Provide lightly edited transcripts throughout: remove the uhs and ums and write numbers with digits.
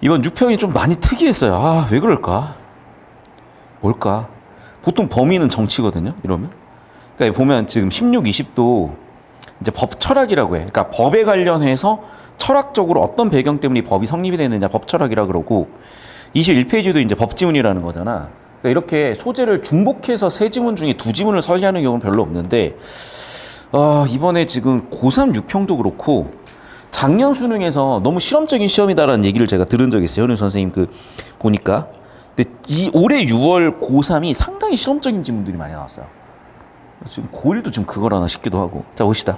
이번 6평이 좀 많이 특이했어요. 아, 왜 그럴까? 뭘까? 보통 범위는 정치거든요, 이러면. 그러니까 보면 지금 16, 20도 이제 법 철학이라고 해. 그러니까 법에 관련해서 철학적으로 어떤 배경 때문에 이 법이 성립이 되느냐, 법 철학이라 그러고 21페이지도 이제 법지문이라는 거잖아. 그러니까 이렇게 소재를 중복해서 세 지문 중에 두 지문을 설계하는 경우는 별로 없는데 이번에 지금 고3 6평도 그렇고 작년 수능에서 너무 실험적인 시험이다라는 얘기를 제가 들은 적이 있어요. 현우 선생님 보니까. 근데 올해 6월 고3이 상당히 실험적인 지문들이 많이 나왔어요. 지금 고1도 지금 그거라나 싶기도 하고. 자, 봅시다.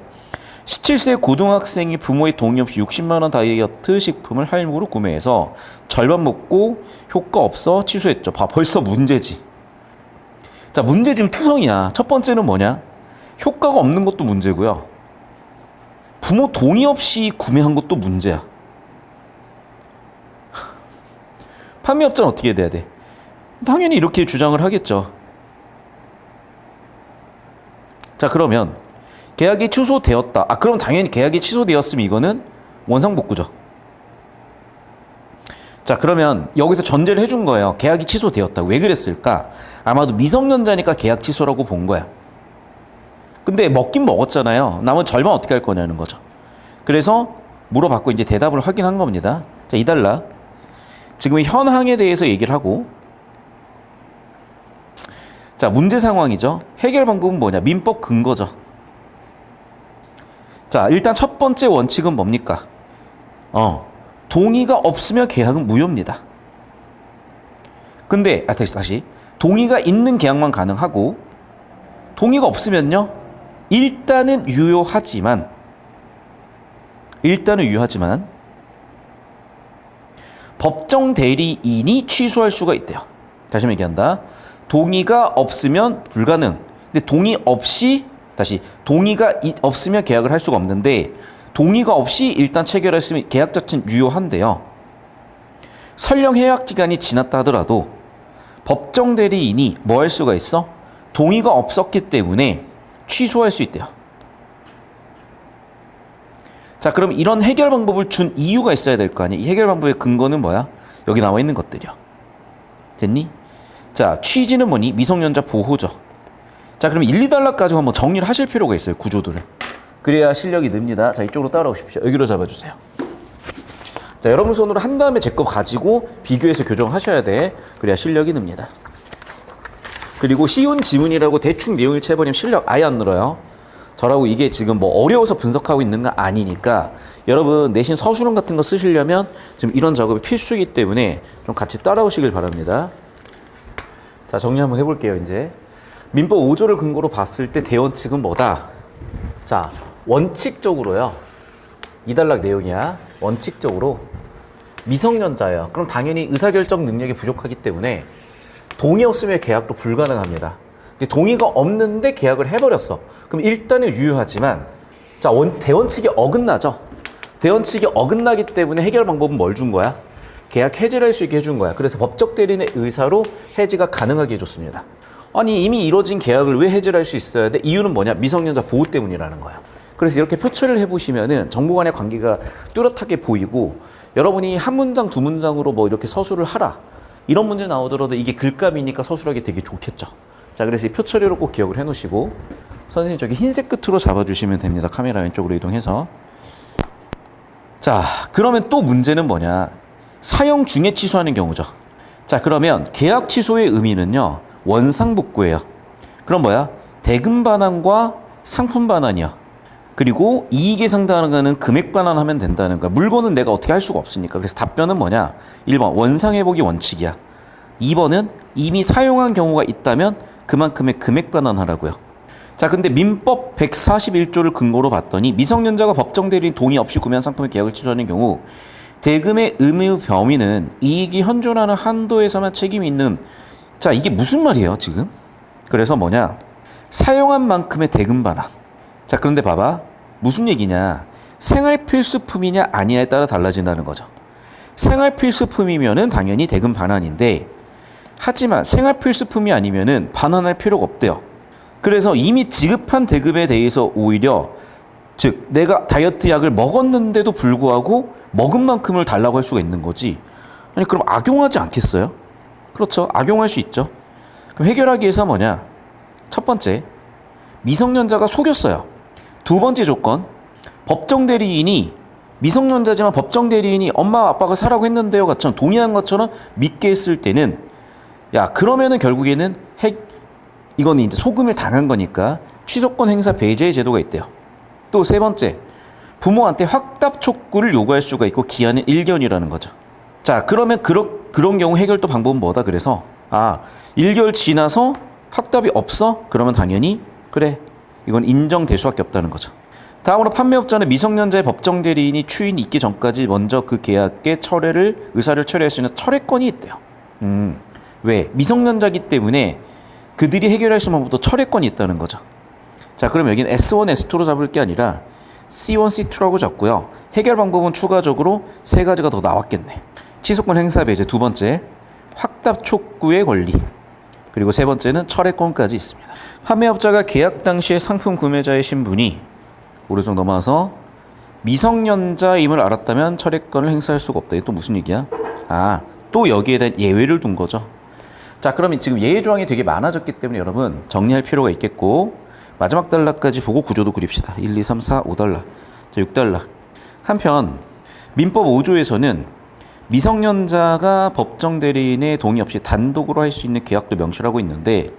17세 고등학생이 부모의 동의 없이 60만 원 다이어트 식품을 할부로 구매해서 절반 먹고 효과 없어 취소했죠. 벌써 문제지. 자, 문제 지금 투성이야. 첫 번째는 뭐냐? 효과가 없는 것도 문제고요. 부모 동의 없이 구매한 것도 문제야. 판매업자는 어떻게 돼야 돼? 당연히 이렇게 주장을 하겠죠. 자, 그러면 계약이 취소되었다. 그럼 당연히 계약이 취소되었으면 이거는 원상복구죠. 자, 그러면 여기서 전제를 해준 거예요. 계약이 취소되었다. 왜 그랬을까? 아마도 미성년자니까 계약 취소라고 본 거야. 근데 먹긴 먹었잖아요. 남은 절반 어떻게 할 거냐는 거죠. 그래서 물어봤고 이제 대답을 확인한 겁니다. 자, 2달러. 지금의 현황에 대해서 얘기를 하고, 자, 문제 상황이죠. 해결 방법은 뭐냐? 민법 근거죠. 자, 일단 첫 번째 원칙은 뭡니까? 동의가 없으면 계약은 무효입니다. 근데 다시 동의가 있는 계약만 가능하고 동의가 없으면요, 일단은 유효하지만 법정 대리인이 취소할 수가 있대요. 다시 한번 얘기한다. 동의가 없으면 불가능. 근데 동의가 없으면 계약을 할 수가 없는데 동의가 없이 일단 체결했으면 계약 자체는 유효한데요. 설령 해약 기간이 지났다 하더라도 법정 대리인이 뭐 할 수가 있어? 동의가 없었기 때문에 취소할 수 있대요. 자, 그럼 이런 해결 방법을 준 이유가 있어야 될 거 아니야. 이 해결 방법의 근거는 뭐야? 여기 나와 있는 것들이요. 됐니? 자, 취지는 뭐니? 미성년자 보호죠. 자, 그럼 1, 2달러까지 한번 정리를 하실 필요가 있어요. 구조들을. 그래야 실력이 늡니다. 자, 이쪽으로 따라오십시오. 여기로 잡아주세요. 자, 여러분 손으로 한 다음에 제 거 가지고 비교해서 교정하셔야 돼. 그래야 실력이 늡니다. 그리고 쉬운 지문이라고 대충 내용을 채버리면 실력 아예 안 늘어요. 저라고 이게 지금 뭐 어려워서 분석하고 있는 거 아니니까 여러분 내신 서술원 같은 거 쓰시려면 지금 이런 작업이 필수이기 때문에 좀 같이 따라오시길 바랍니다. 자, 정리 한번 해볼게요. 이제 민법 5조를 근거로 봤을 때 대원칙은 뭐다? 자, 원칙적으로요. 2단락 내용이야. 원칙적으로 미성년자예요. 그럼 당연히 의사결정 능력이 부족하기 때문에 동의 없으면 계약도 불가능합니다. 근데 동의가 없는데 계약을 해버렸어. 그럼 일단은 유효하지만 자, 대원칙이 어긋나죠. 대원칙이 어긋나기 때문에 해결 방법은 뭘 준 거야? 계약 해지를 할 수 있게 해준 거야. 그래서 법적 대리인의 의사로 해지가 가능하게 해줬습니다. 아니, 이미 이루어진 계약을 왜 해지를 할 수 있어야 돼? 이유는 뭐냐? 미성년자 보호 때문이라는 거야. 그래서 이렇게 표처리를 해보시면은 정보 간의 관계가 뚜렷하게 보이고 여러분이 한 문장, 두 문장으로 뭐 이렇게 서술을 하라. 이런 문제 나오더라도 이게 글감이니까 서술하기 되게 좋겠죠. 자, 그래서 이 표처리로 꼭 기억을 해놓으시고 선생님 저기 흰색 끝으로 잡아주시면 됩니다. 카메라 왼쪽으로 이동해서. 자, 그러면 또 문제는 뭐냐? 사용 중에 취소하는 경우죠. 자, 그러면 계약 취소의 의미는요, 원상복구예요. 그럼 뭐야? 대금 반환과 상품 반환이요. 그리고 이익에 상당하는 금액 반환하면 된다는 거야. 물건은 내가 어떻게 할 수가 없으니까. 그래서 답변은 뭐냐? 1번 원상회복이 원칙이야. 2번은 이미 사용한 경우가 있다면 그만큼의 금액 반환하라고요. 자, 근데 민법 141조를 근거로 봤더니 미성년자가 법정 대리인 동의 없이 구매한 상품의 계약을 취소하는 경우 대금의 의무 범위는 이익이 현존하는 한도에서만 책임이 있는. 자, 이게 무슨 말이에요 지금? 그래서 뭐냐? 사용한 만큼의 대금 반환. 자, 그런데 봐봐. 무슨 얘기냐? 생활 필수품이냐 아니냐에 따라 달라진다는 거죠. 생활 필수품이면은 당연히 대금 반환인데 하지만 생활 필수품이 아니면은 반환할 필요가 없대요. 그래서 이미 지급한 대금에 대해서 오히려 즉 내가 다이어트 약을 먹었는데도 불구하고 먹은 만큼을 달라고 할 수가 있는 거지. 아니 그럼 악용하지 않겠어요? 그렇죠. 악용할 수 있죠. 그럼 해결하기 위해서 뭐냐? 첫 번째, 미성년자가 속였어요. 두 번째 조건, 법정 대리인이 미성년자지만 법정 대리인이 엄마 아빠가 사라고 했는데요 같처럼 동의한 것처럼 믿게 했을 때는 야 그러면은 결국에는 이거는 이제 속음을 당한 거니까 취소권 행사 배제의 제도가 있대요. 또 세 번째, 부모한테 확답 촉구를 요구할 수가 있고 기한은 1개월이라는 거죠. 자 그러면 그런 경우 해결도 방법은 뭐다? 그래서 1개월 지나서 확답이 없어? 그러면 당연히 그래 이건 인정될 수밖에 없다는 거죠. 다음으로 판매업자는 미성년자의 법정 대리인이 추인이 있기 전까지 먼저 그 계약의 의사를 철회할 수 있는 철회권이 있대요. 왜? 미성년자이기 때문에 그들이 해결할 수만 없도 철회권이 있다는 거죠. 자 그럼 여기는 S1, S2로 잡을 게 아니라 C1, C2라고 잡고요. 해결 방법은 추가적으로 세 가지가 더 나왔겠네. 취소권 행사 배제 두 번째, 확답 촉구의 권리, 그리고 세 번째는 철회권까지 있습니다. 판매업자가 계약 당시에 상품 구매자의 신분이 오른쪽 넘어와서 미성년자임을 알았다면 철회권을 행사할 수가 없다. 이게 또 무슨 얘기야? 또 여기에 대한 예외를 둔 거죠. 자 그러면 지금 예외 조항이 되게 많아졌기 때문에 여러분 정리할 필요가 있겠고 마지막 단락까지 보고 구조도 그립시다. 1, 2, 3, 4, 5단락. 자 6단락. 한편 민법 5조에서는 미성년자가 법정 대리인의 동의 없이 단독으로 할 수 있는 계약도 명시하고 있는데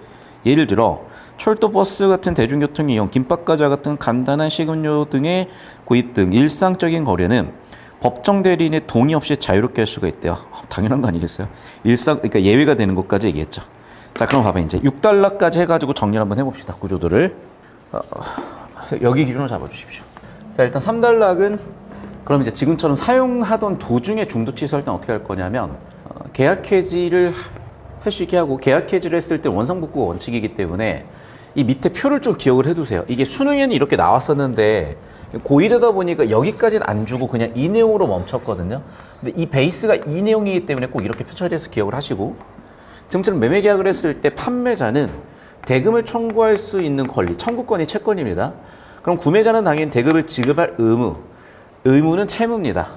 예를 들어 철도, 버스 같은 대중교통 이용, 김밥과자 같은 간단한 식음료 등의 구입 등 일상적인 거래는 법정 대리인의 동의 없이 자유롭게 할 수가 있대요. 당연한 거 아니겠어요? 그러니까 예외가 되는 것까지 얘기했죠. 자, 그럼 봐봐. 이제 6단락까지 해가지고 정리를 한번 해봅시다. 구조들을. 여기 기준으로 잡아주십시오. 자, 일단 3단락은 그럼 이제 지금처럼 사용하던 도중에 중도 취소할 땐 어떻게 할 거냐면 계약 해지를 할 수 있게 하고 계약 해지를 했을 때 원상복구가 원칙이기 때문에 이 밑에 표를 좀 기억을 해두세요. 이게 수능에는 이렇게 나왔었는데 고1이다 보니까 여기까지는 안 주고 그냥 이 내용으로 멈췄거든요. 근데 이 베이스가 이 내용이기 때문에 꼭 이렇게 표처리해서 기억을 하시고 지금처럼 매매 계약을 했을 때 판매자는 대금을 청구할 수 있는 권리, 청구권이 채권입니다. 그럼 구매자는 당연히 대금을 지급할 의무는 채무입니다.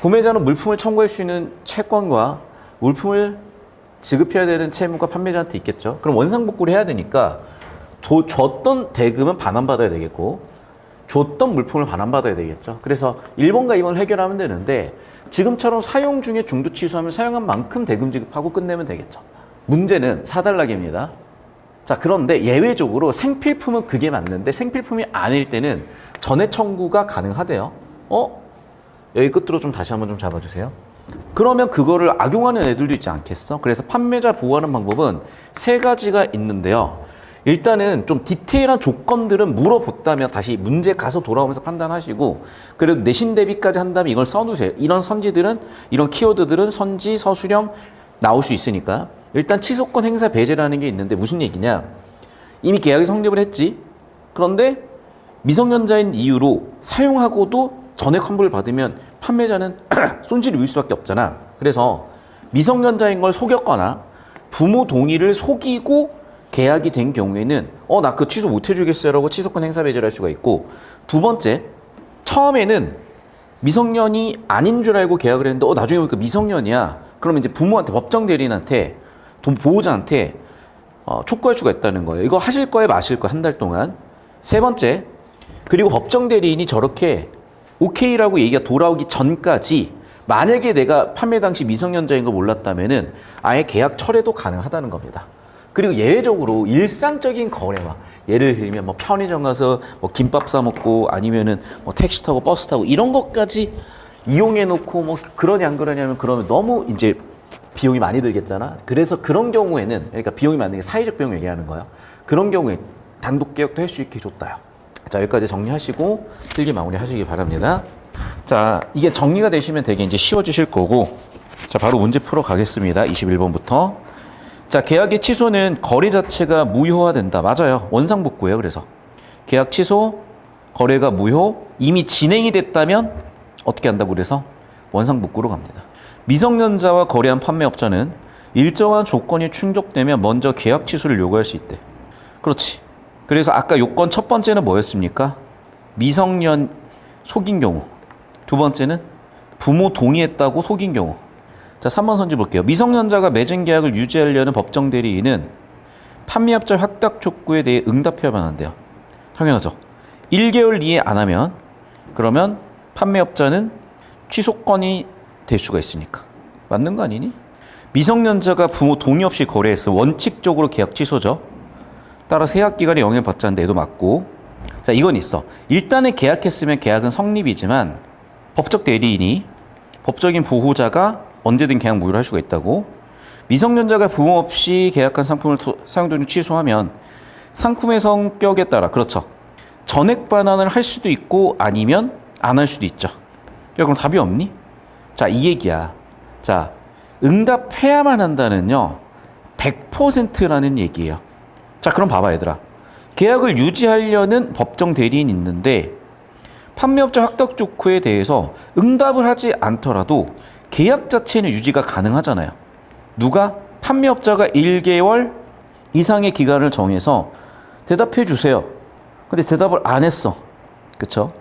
구매자는 물품을 청구할 수 있는 채권과 물품을 지급해야 되는 채무가 판매자한테 있겠죠. 그럼 원상복구를 해야 되니까 줬던 대금은 반환받아야 되겠고 줬던 물품을 반환받아야 되겠죠. 그래서 1번과 2번을 해결하면 되는데 지금처럼 사용 중에 중도 취소하면 사용한 만큼 대금 지급하고 끝내면 되겠죠. 문제는 4단락입니다. 자, 그런데 예외적으로 생필품은 그게 맞는데 생필품이 아닐 때는 전액 청구가 가능하대요. 여기 끝으로 좀 다시 한번 좀 잡아주세요. 그러면 그거를 악용하는 애들도 있지 않겠어? 그래서 판매자 보호하는 방법은 세 가지가 있는데요. 일단은 좀 디테일한 조건들은 물어봤다면 다시 문제 가서 돌아오면서 판단하시고 그래도 내신 대비까지 한다면 이걸 써두세요. 이런 선지들은 이런 키워드들은 선지, 서술형 나올 수 있으니까 일단 취소권 행사 배제라는 게 있는데 무슨 얘기냐? 이미 계약이 성립을 했지. 그런데 미성년자인 이유로 사용하고도 전액 환불을 받으면 판매자는 손실을 입을 수밖에 없잖아. 그래서 미성년자인 걸 속였거나 부모 동의를 속이고 계약이 된 경우에는 나 그 취소 못 해주겠어요 라고 취소권 행사 배제를 할 수가 있고 두 번째, 처음에는 미성년이 아닌 줄 알고 계약을 했는데 나중에 보니까 미성년이야. 그러면 이제 부모한테 법정 대리인한테 보호자한테 촉구할 수가 있다는 거예요. 이거 하실 거예요 마실 거예요 한 달 동안. 세 번째, 그리고 법정 대리인이 저렇게 오케이라고 얘기가 돌아오기 전까지 만약에 내가 판매 당시 미성년자인 걸 몰랐다면은 아예 계약 철회도 가능하다는 겁니다. 그리고 예외적으로 일상적인 거래와 예를 들면 뭐 편의점 가서 뭐 김밥 사 먹고 아니면은 뭐 택시 타고 버스 타고 이런 것까지 이용해 놓고 뭐 그러냐 안 그러냐면 그러면 너무 이제 비용이 많이 들겠잖아. 그래서 그런 경우에는 그러니까 비용이 많은 게 사회적 비용 얘기하는 거예요. 그런 경우에 단독 계약도 할 수 있게 줬다요. 자, 여기까지 정리하시고 필기 마무리 하시기 바랍니다. 자, 이게 정리가 되시면 되게 이제 쉬워지실 거고 자, 바로 문제 풀어 가겠습니다. 21번부터. 자, 계약의 취소는 거래 자체가 무효화된다. 맞아요. 원상복구예요. 그래서 계약 취소, 거래가 무효, 이미 진행이 됐다면 어떻게 한다고 그래서 원상복구로 갑니다. 미성년자와 거래한 판매업자는 일정한 조건이 충족되면 먼저 계약 취소를 요구할 수 있대. 그렇지. 그래서 아까 요건 첫 번째는 뭐였습니까? 미성년 속인 경우. 두 번째는 부모 동의했다고 속인 경우. 자, 3번 선지 볼게요. 미성년자가 맺은 계약을 유지하려는 법정 대리인은 판매업자 확답 촉구에 대해 응답해야만 한대요. 당연하죠. 1개월 이에 안 하면 그러면 판매업자는 취소권이 될 수가 있으니까. 맞는 거 아니니? 미성년자가 부모 동의 없이 거래했으면 원칙적으로 계약 취소죠. 따라 세약기간에 영향을 받지 않는데 얘도 맞고. 자, 이건 있어. 일단은 계약했으면 계약은 성립이지만 법적 대리인이 법적인 보호자가 언제든 계약 무효를 할 수가 있다고. 미성년자가 부모 없이 계약한 상품을 사용 도중 취소하면 상품의 성격에 따라 그렇죠. 전액 반환을 할 수도 있고 아니면 안 할 수도 있죠. 야, 그럼 답이 없니? 자, 이 얘기야. 자, 응답해야만 한다는요 100%라는 얘기예요. 자, 그럼 봐봐 얘들아. 계약을 유지하려는 법정 대리인이 있는데 판매업자 확답 촉구에 대해서 응답을 하지 않더라도 계약 자체는 유지가 가능하잖아요. 누가? 판매업자가 1개월 이상의 기간을 정해서 대답해 주세요. 근데 대답을 안 했어. 그쵸?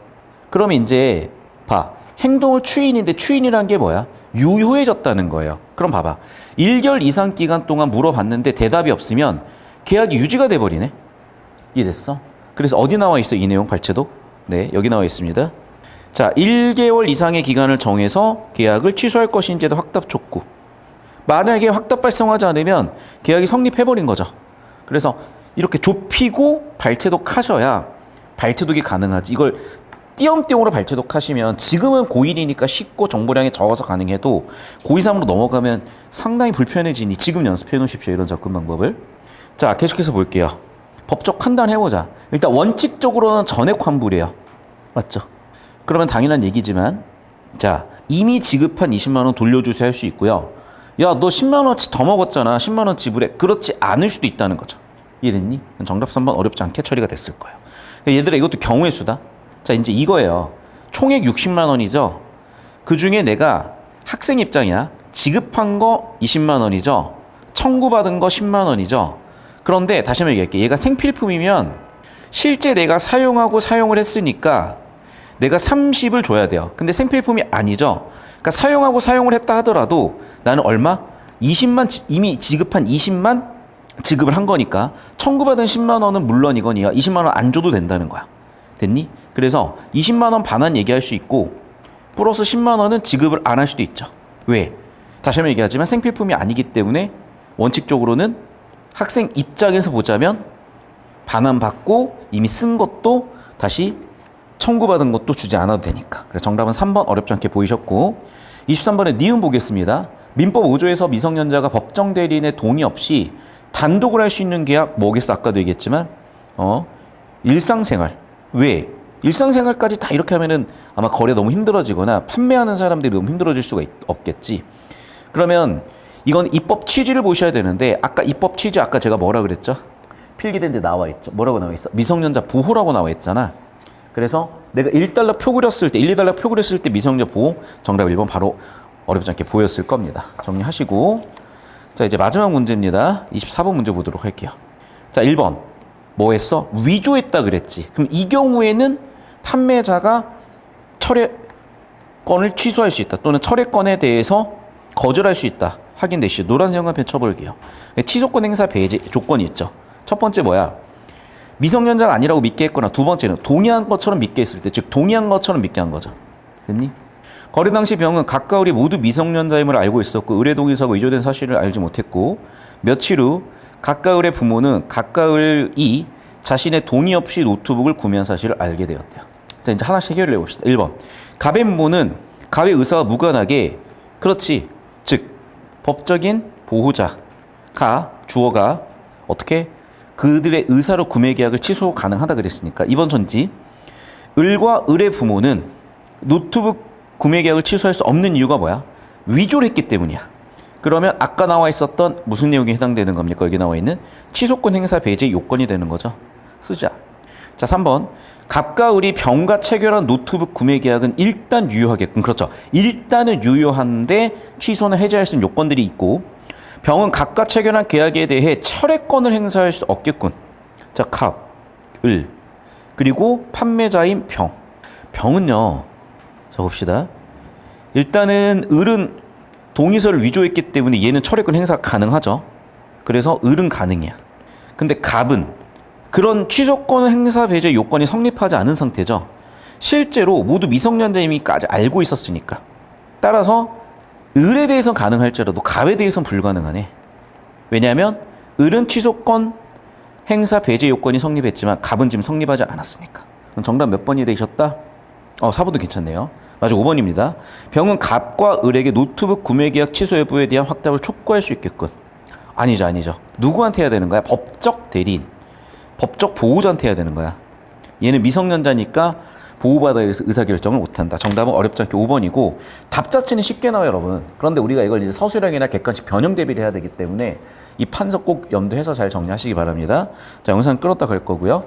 그럼 이제 봐. 행동을 추인인데 추인이란 게 뭐야? 유효해졌다는 거예요. 그럼 봐봐. 1개월 이상 기간 동안 물어봤는데 대답이 없으면 계약이 유지가 돼버리네. 이해됐어? 그래서 어디 나와 있어? 이 내용 발췌도? 네, 여기 나와 있습니다. 자, 1개월 이상의 기간을 정해서 계약을 취소할 것인지에 대한 확답 촉구. 만약에 확답 발송하지 않으면 계약이 성립해버린 거죠. 그래서 이렇게 좁히고 발췌독 하셔야 발췌독이 가능하지. 이걸 띄엄띄엄으로 발췌독 하시면 지금은 고1이니까 쉽고 정보량이 적어서 가능해도 고2, 3으로 넘어가면 상당히 불편해지니 지금 연습해 놓으십시오. 이런 접근 방법을. 자, 계속해서 볼게요. 법적 판단해보자. 일단 원칙적으로는 전액 환불이에요. 맞죠? 그러면 당연한 얘기지만 자, 이미 지급한 20만 원 돌려주세요 할 수 있고요. 야, 너 10만 원치 더 먹었잖아. 10만 원 지불해. 그렇지 않을 수도 있다는 거죠. 이해됐니? 정답 3번 어렵지 않게 처리가 됐을 거예요. 얘들아, 이것도 경우의 수다. 자, 이제 이거예요. 총액 60만 원이죠. 그 중에 내가 학생 입장이야. 지급한 거 20만 원이죠. 청구받은 거 10만 원이죠. 그런데 다시 한번 얘기할게. 얘가 생필품이면 실제 내가 사용하고 사용을 했으니까 내가 30을 줘야 돼요. 근데 생필품이 아니죠. 그러니까 사용하고 사용을 했다 하더라도 나는 얼마? 20만 이미 지급한 20만 지급을 한 거니까 청구받은 10만 원은 물론이거니와 20만 원 안 줘도 된다는 거야. 됐니? 그래서 20만 원 반환 얘기할 수 있고 플러스 10만 원은 지급을 안 할 수도 있죠. 왜? 다시 한번 얘기하지만 생필품이 아니기 때문에 원칙적으로는 학생 입장에서 보자면 반환받고 이미 쓴 것도 다시 청구받은 것도 주지 않아도 되니까. 그래서 정답은 3번 어렵지 않게 보이셨고 23번에 니은 보겠습니다. 민법 5조에서 미성년자가 법정 대리인의 동의 없이 단독으로 할 수 있는 계약 뭐겠어? 아까도 얘기했지만 일상생활. 왜? 일상생활까지 다 이렇게 하면은 아마 거래 너무 힘들어지거나 판매하는 사람들이 너무 힘들어질 수가 없겠지. 그러면 이건 입법 취지를 보셔야 되는데 아까 입법 취지 아까 제가 뭐라 그랬죠? 필기된 데 나와 있죠. 뭐라고 나와 있어? 미성년자 보호라고 나와 있잖아. 그래서 내가 1달러 표 그렸을 때 1, 2달러 표 그렸을 때 미성년자 보호 정답 1번 바로 어렵지 않게 보였을 겁니다. 정리하시고 자, 이제 마지막 문제입니다. 24번 문제 보도록 할게요. 자, 1번 뭐 했어? 위조했다 그랬지. 그럼 이 경우에는 판매자가 철회권을 취소할 수 있다. 또는 철회권에 대해서 거절할 수 있다. 확인되시죠? 노란색 형광펜 쳐볼게요. 취소권 행사 배제 조건이 있죠. 첫 번째 뭐야? 미성년자가 아니라고 믿게 했거나 두 번째는 동의한 것처럼 믿게 했을 때, 즉 동의한 것처럼 믿게 한 거죠. 됐니? 거래 당시 병은 각각 의뢰 모두 미성년자임을 알고 있었고 의뢰 동의서가 위조된 사실을 알지 못했고 며칠 후 각각 의뢰 부모는 각각 의뢰이 자신의 동의 없이 노트북을 구매한 사실을 알게 되었대요. 자, 이제 하나씩 해결을 해봅시다. 1번 갑의 부모는 갑의 의사와 무관하게 그렇지, 즉 법적인 보호자가 주어가 어떻게 그들의 의사로 구매 계약을 취소 가능하다 그랬으니까 2번 전지 을과 을의 부모는 노트북 구매 계약을 취소할 수 없는 이유가 뭐야? 위조를 했기 때문이야. 그러면 아까 나와 있었던 무슨 내용에 해당되는 겁니까? 여기 나와 있는 취소권 행사 배제 요건이 되는 거죠. 쓰자. 자, 3번 갑과 을이 병과 체결한 노트북 구매 계약은 일단 유효하게끔. 그렇죠. 일단은 유효한데 취소나 해제할 수 있는 요건들이 있고 병은 갑과 체결한 계약에 대해 철회권을 행사할 수 없겠군. 자, 갑, 을 그리고 판매자인 병. 병은요. 자, 봅시다. 일단은 을은 동의서를 위조했기 때문에 얘는 철회권 행사 가능하죠. 그래서 을은 가능이야. 근데 갑은 그런 취소권 행사 배제 요건이 성립하지 않은 상태죠. 실제로 모두 미성년자임이까지 알고 있었으니까. 따라서 을에 대해서는 가능할지라도 갑에 대해서는 불가능하네. 왜냐하면 을은 취소권 행사 배제 요건이 성립했지만 갑은 지금 성립하지 않았으니까. 그럼 정답 몇 번이 되셨다? 4번도 괜찮네요. 맞아, 5번입니다. 병은 갑과 을에게 노트북 구매 계약 취소 여부에 대한 확답을 촉구할 수 있겠군. 아니죠. 누구한테 해야 되는 거야? 법적 대리인, 법적 보호자한테 해야 되는 거야. 얘는 미성년자니까 보호받아야 해서 의사결정을 못한다. 정답은 어렵지 않게 5번이고 답 자체는 쉽게 나와요, 여러분. 그런데 우리가 이걸 이제 서술형이나 객관식 변형 대비를 해야 되기 때문에 이 판서 꼭 염두해서 잘 정리하시기 바랍니다. 자, 영상 끊었다 갈 거고요.